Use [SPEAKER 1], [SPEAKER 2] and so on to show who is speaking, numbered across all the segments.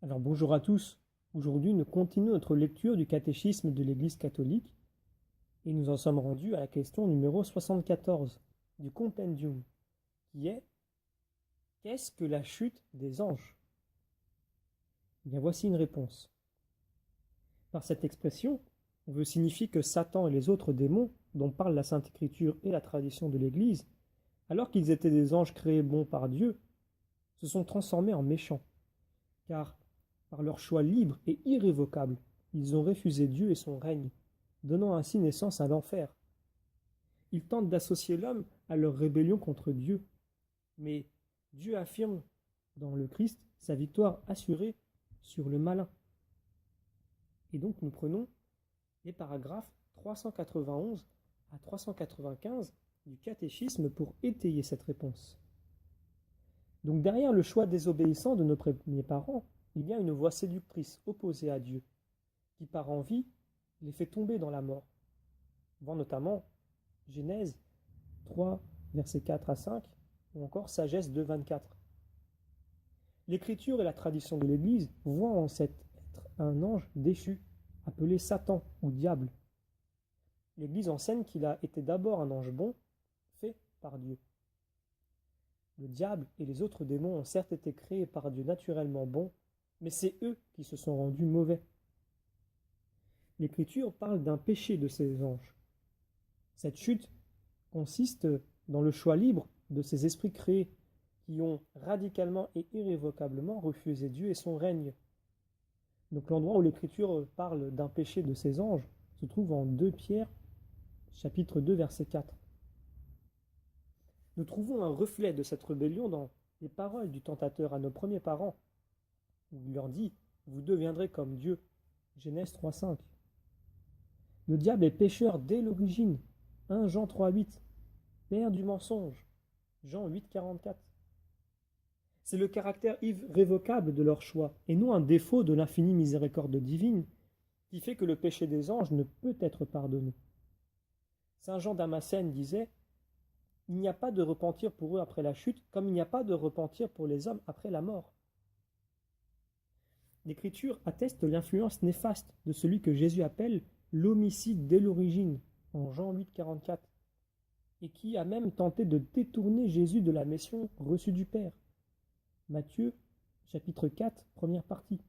[SPEAKER 1] Alors bonjour à tous. Aujourd'hui, nous continuons notre lecture du catéchisme de l'Église catholique et nous en sommes rendus à la question numéro 74 du Compendium, qui est qu'est-ce que la chute des anges? Eh bien, voici une réponse. Par cette expression, on veut signifier que Satan et les autres démons, dont parle la Sainte Écriture et la tradition de l'Église, alors qu'ils étaient des anges créés bons par Dieu, se sont transformés en méchants, car par leur choix libre et irrévocable, ils ont refusé Dieu et son règne, donnant ainsi naissance à l'enfer. Ils tentent d'associer l'homme à leur rébellion contre Dieu, mais Dieu affirme dans le Christ sa victoire assurée sur le malin. Et donc nous prenons les paragraphes 391 à 395 du catéchisme pour étayer cette réponse. Donc derrière le choix désobéissant de nos premiers parents, il y a une voie séductrice opposée à Dieu, qui par envie les fait tomber dans la mort. Voit notamment Genèse 3, versets 4 à 5, ou encore Sagesse 2, 24. L'Écriture et la tradition de l'Église voient en cet être un ange déchu, appelé Satan ou diable. L'Église enseigne qu'il a été d'abord un ange bon, fait par Dieu. Le diable et les autres démons ont certes été créés par Dieu naturellement bons, mais c'est eux qui se sont rendus mauvais. L'Écriture parle d'un péché de ces anges. Cette chute consiste dans le choix libre de ces esprits créés qui ont radicalement et irrévocablement refusé Dieu et son règne. Donc l'endroit où l'Écriture parle d'un péché de ces anges se trouve en 2 Pierre, chapitre 2, verset 4. Nous trouvons un reflet de cette rébellion dans les paroles du tentateur à nos premiers parents, où il leur dit « Vous deviendrez comme Dieu » Genèse 3, 5. Le diable est pécheur dès l'origine, 1 Jean 3, 8. Père du mensonge, Jean 8, 44. C'est le caractère irrévocable de leur choix, et non un défaut de l'infinie miséricorde divine, qui fait que le péché des anges ne peut être pardonné. Saint Jean Damascène disait « Il n'y a pas de repentir pour eux après la chute, comme il n'y a pas de repentir pour les hommes après la mort. » L'Écriture atteste l'influence néfaste de celui que Jésus appelle l'homicide dès l'origine, en Jean 8, 44, et qui a même tenté de détourner Jésus de la mission reçue du Père. Matthieu, chapitre 4, première partie.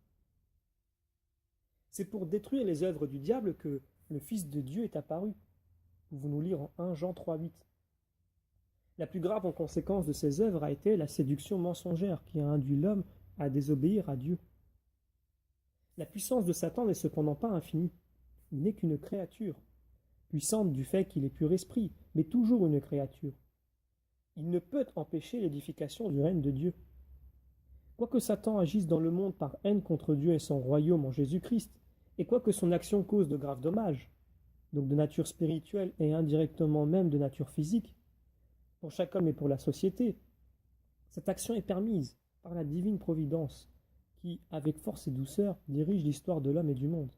[SPEAKER 1] C'est pour détruire les œuvres du diable que le Fils de Dieu est apparu. Pouvons-nous lire en 1 Jean 3, 8. La plus grave en conséquence de ces œuvres a été la séduction mensongère qui a induit l'homme à désobéir à Dieu. La puissance de Satan n'est cependant pas infinie. Il n'est qu'une créature, puissante du fait qu'il est pur esprit, mais toujours une créature. Il ne peut empêcher l'édification du règne de Dieu. Quoique Satan agisse dans le monde par haine contre Dieu et son royaume en Jésus-Christ, et quoique son action cause de graves dommages, donc de nature spirituelle et indirectement même de nature physique, pour chaque homme et pour la société, cette action est permise par la divine providence qui, avec force et douceur, dirige l'histoire de l'homme et du monde.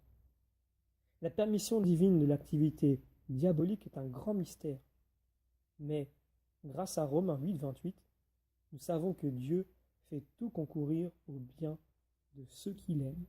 [SPEAKER 1] La permission divine de l'activité diabolique est un grand mystère, mais grâce à Romains 8, 28, nous savons que Dieu fait tout concourir au bien de ceux qu'il aime.